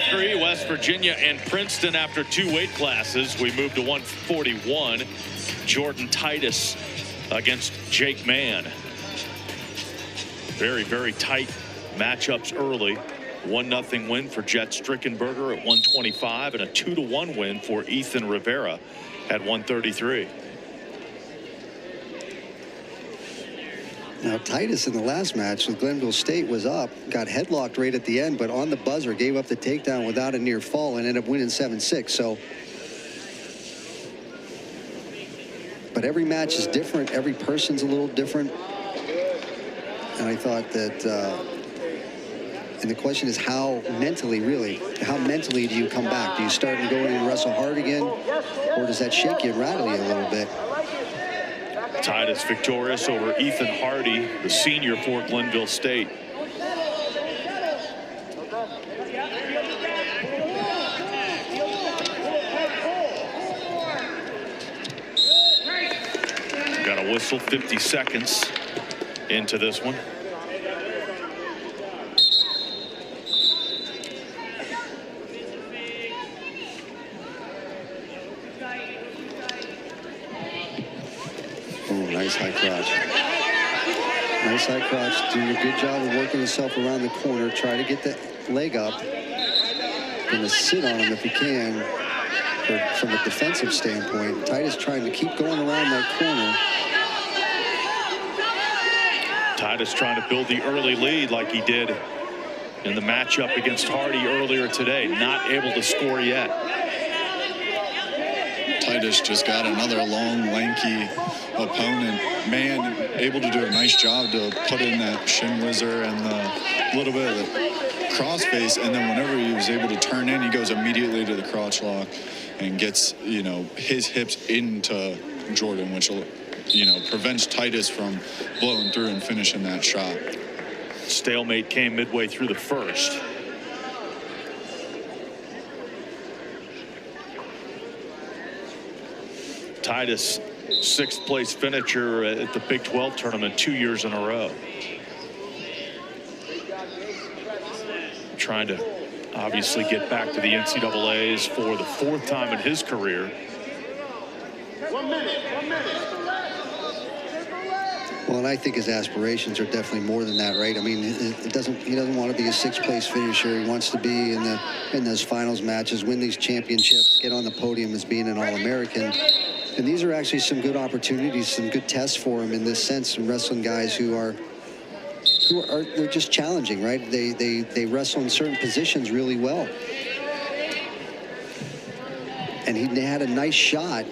143, West Virginia and Princeton after 2 weight classes. We move to 141. Jordan Titus against Jake Mann. Very, very tight matchups early. 1-0 win for Jet Strickenberger at 125 and a 2-1 win for Ethan Rivera at 133. Now Titus in the last match with Glenville State was up, got headlocked right at the end, but on the buzzer gave up the takedown without a near fall and ended up winning 7-6. So, but every match is different. Every person's a little different. And I thought that, and the question is how mentally, really, how mentally do you come back? Do you start and go in and wrestle hard again? Or does that shake you and rattle you a little bit? Titus victorious over Ethan Hardy, the senior for Glenville State. Got a whistle, 50 seconds into this one. Nice high crotch. Nice high crotch. Doing a good job of working himself around the corner. Try to get the leg up. Gonna sit on him if he can. From a defensive standpoint, Titus trying to keep going around that corner. Titus trying to build the early lead like he did in the matchup against Hardy earlier today. Not able to score yet. Titus just got another long, lanky opponent. Mann able to do a nice job to put in that shin whizzer and a little bit of the crossface, and then whenever he was able to turn in, he goes immediately to the crotch lock and gets, you know, his hips into Jordan, which will, you know, prevents Titus from blowing through and finishing that shot. Stalemate came midway through the first. Titus, 6th place finisher at the Big 12 tournament 2 years in a row. Trying to obviously get back to the NCAAs for the 4th time in his career. 1 minute. Well, and I think his aspirations are definitely more than that, right? I mean, he doesn't want to be a 6th place finisher. He wants to be in those finals matches, win these championships, get on the podium as being an All-American. And these are actually some good opportunities, some good tests for him in this sense. Some wrestling guys who are they're just challenging, right? They wrestle in certain positions really well. And he had a nice shot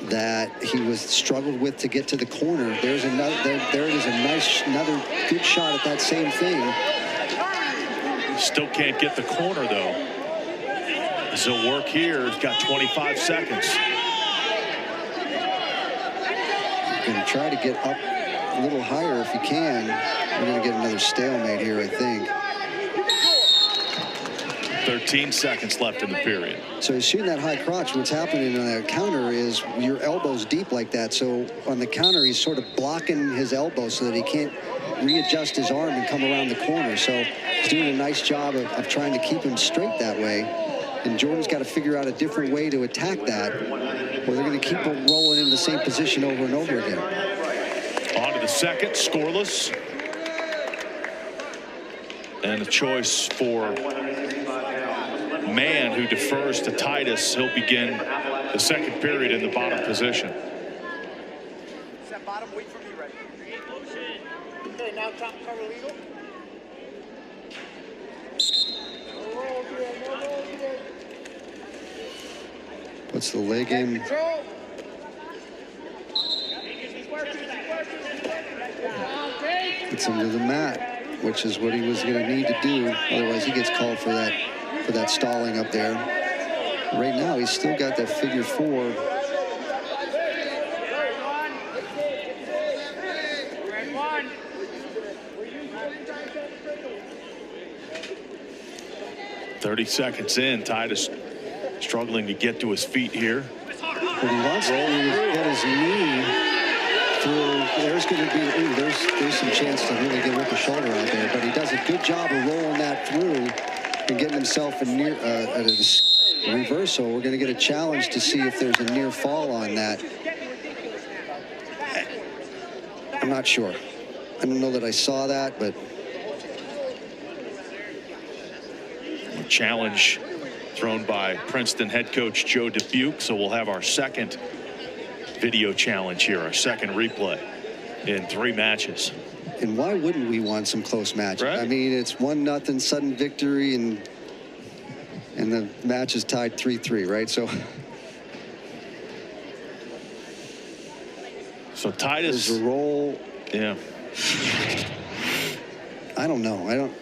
that he was struggled with to get to the corner. There's another. There it is, another good shot at that same thing. Still can't get the corner though. So work here. He's got 25 seconds. Going to try to get up a little higher if he can. We're going to get another stalemate here, I think. 13 seconds left in the period. So he's shooting that high crotch. What's happening on that counter is your elbow's deep like that. So on the counter, he's sort of blocking his elbow so that he can't readjust his arm and come around the corner. So he's doing a nice job of trying to keep him straight that way. And Jordan's got to figure out a different way to attack that, or they're going to keep him rolling in the same position over and over again. On to the second, scoreless. And a choice for Mann, who defers to Titus. He'll begin the second period in the bottom position. Set bottom, wait for me, ready. Okay, now top cover legal. Puts the leg in. Gets him to the mat, which is what he was going to need to do. Otherwise, he gets called for that stalling up there. Right now, he's still got that figure 4. "30 seconds in, Titus struggling to get to his feet here. What he wants to do is get his knee through. There's going to be, there's some chance to really get with the shoulder out there, but he does a good job of rolling that through. and getting himself a near a reversal. We're going to get a challenge to see if there's a near fall on that. I'm not sure. I don't know that I saw that, but challenge thrown by Princeton head coach Joe Dubuque. So we'll have our second video challenge here, our second replay in 3 matches. And why wouldn't we want some close matches? Right. I mean, it's 1-0 sudden victory, and the match is tied 3-3, right? So Titus, there's a roll. yeah. I don't know. I don't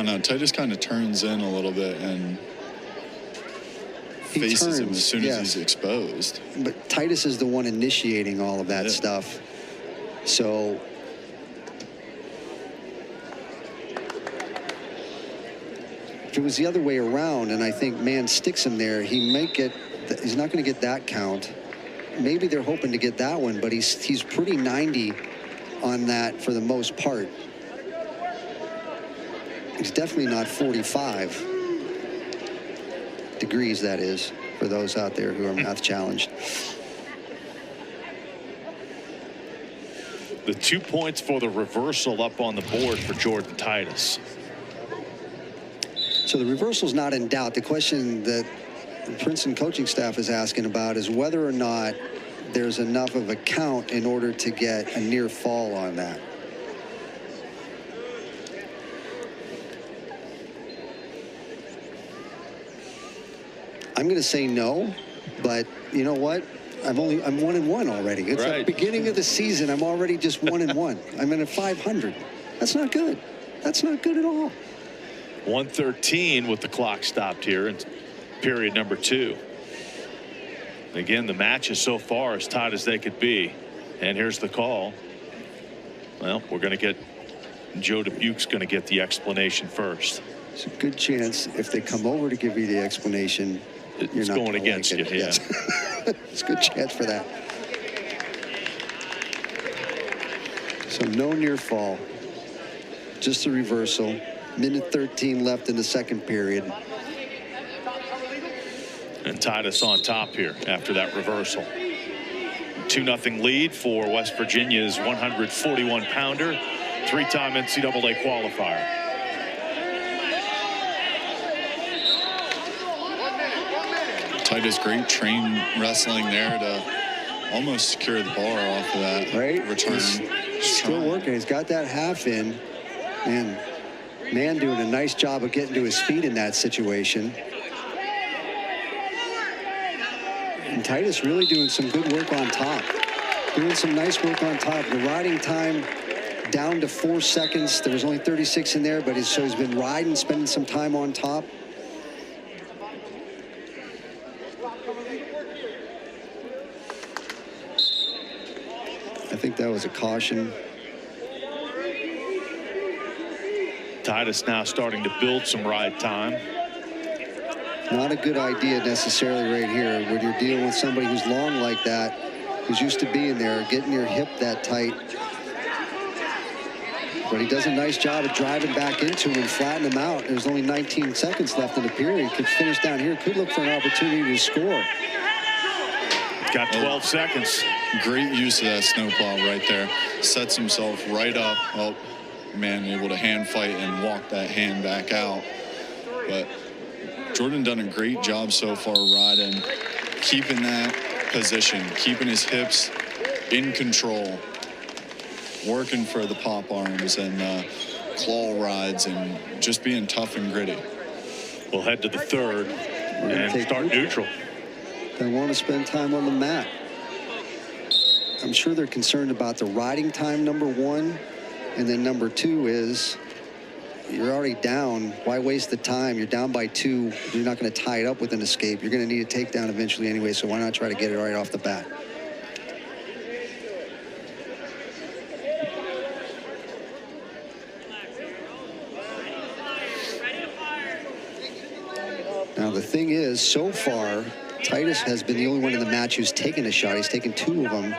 know. Titus kind of turns in a little bit and faces him as soon as he's exposed. But Titus is the one initiating all of that stuff. So if it was the other way around, and I think Mann sticks him there, he might get. He's not going to get that count. Maybe they're hoping to get that one, but he's pretty 90 on that for the most part. He's definitely not 45 degrees, that is, for those out there who are math challenged. The 2 points for the reversal up on the board for Jordan Titus. So the reversal's not in doubt. The question that the Princeton coaching staff is asking about is whether or not there's enough of a count in order to get a near fall on that. I'm going to say no, but you know what? I'm 1-1 already. It's the beginning of the season. I'm already just 1-1. I'm in a 500. That's not good. That's not good at all. 1:13 with the clock stopped here in period number 2. Again, the matches so far as tight as they could be. And here's the call. Well, we're going to get Joe Dubuque's going to get the explanation first. It's a good chance if they come over to give you the explanation, it's not going against you. Yes. It's a good chance for that. So no near fall, just a reversal. Minute 13 left in the second period. And Titus on top here after that reversal. 2-0 lead for West Virginia's 141-pounder, 3-time NCAA qualifier. Titus, great train wrestling there to almost secure the bar off of that return. He's still working. He's got that half in. And Mann doing a nice job of getting to his feet in that situation. And Titus really doing some good work on top. Doing some nice work on top. The riding time down to 4 seconds. There was only 36 in there, but he's been riding, spending some time on top. I think that was a caution. Titus now starting to build some ride time. Not a good idea necessarily right here when you're dealing with somebody who's long like that, who's used to being there, getting your hip that tight. But he does a nice job of driving back into him and flattening him out. There's only 19 seconds left in the period. Could finish down here, could look for an opportunity to score. Got 12 seconds. Great use of that snowplow right there. Sets himself right up. Oh, Mann able to hand fight and walk that hand back out. But Jordan done a great job so far riding, keeping that position, keeping his hips in control, working for the pop arms and claw rides and just being tough and gritty. We'll head to the third and start neutral. They want to spend time on the mat. I'm sure they're concerned about the riding time, number one, and then number two is you're already down. Why waste the time? You're down by 2. You're not going to tie it up with an escape. You're going to need a takedown eventually anyway, so why not try to get it right off the bat? Now, the thing is, so far, Titus has been the only one in the match who's taken a shot. He's taken 2 of them.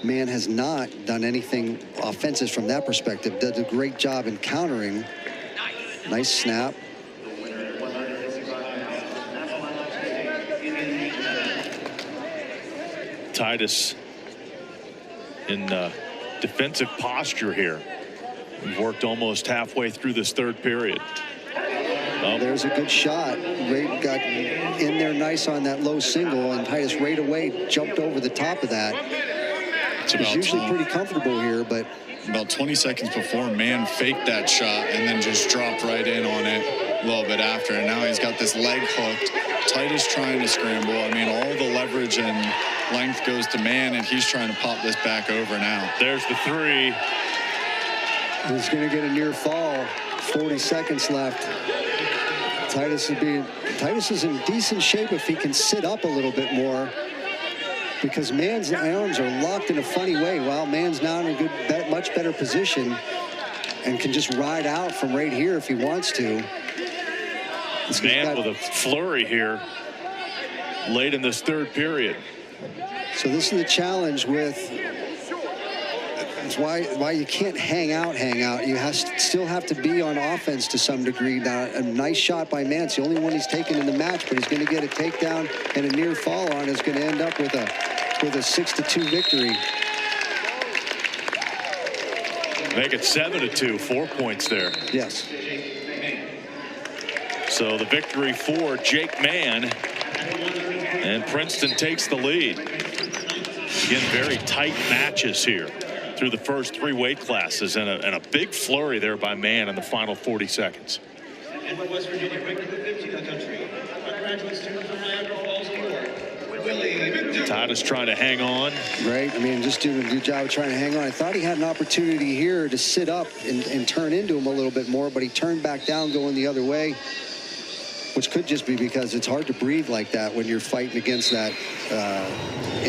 Mann has not done anything offensive from that perspective. Does a great job in countering. Nice snap. Titus in defensive posture here. We've worked almost halfway through this third period. There's a good shot. Ray got in there nice on that low single, and Titus right away jumped over the top of that. He's usually pretty comfortable here, but about 20 seconds before, Mann faked that shot and then just dropped right in on it a little bit after. And now he's got this leg hooked. Titus trying to scramble. I mean, all the leverage and length goes to Mann, and he's trying to pop this back over now. There's the three. He's going to get a near fall. 40 seconds left. Titus is in decent shape if he can sit up a little bit more, because Mann's arms are locked in a funny way. While Mann's now in a much better position and can just ride out from right here if he wants to. Mann with a flurry here late in this third period. So this is the challenge with. It's why you can't hang out. You still have to be on offense to some degree. Now, a nice shot by Mann. It's the only one he's taken in the match, but he's going to get a takedown and a near fall on. Is going to end up with a 6-2 victory. Make it 7-2. 4 points there. Yes. So the victory for Jake Mann, and Princeton takes the lead. Again, very tight matches here through the first three weight classes, and a big flurry there by Mann in the final 40 seconds. And from West Virginia, ranked number 15 in the country, our graduate student from Niagara Falls, New York, Titus trying to hang on. Right. I mean, just doing a good job of trying to hang on. I thought he had an opportunity here to sit up and turn into him a little bit more, but he turned back down going the other way, which could just be because it's hard to breathe like that when you're fighting against that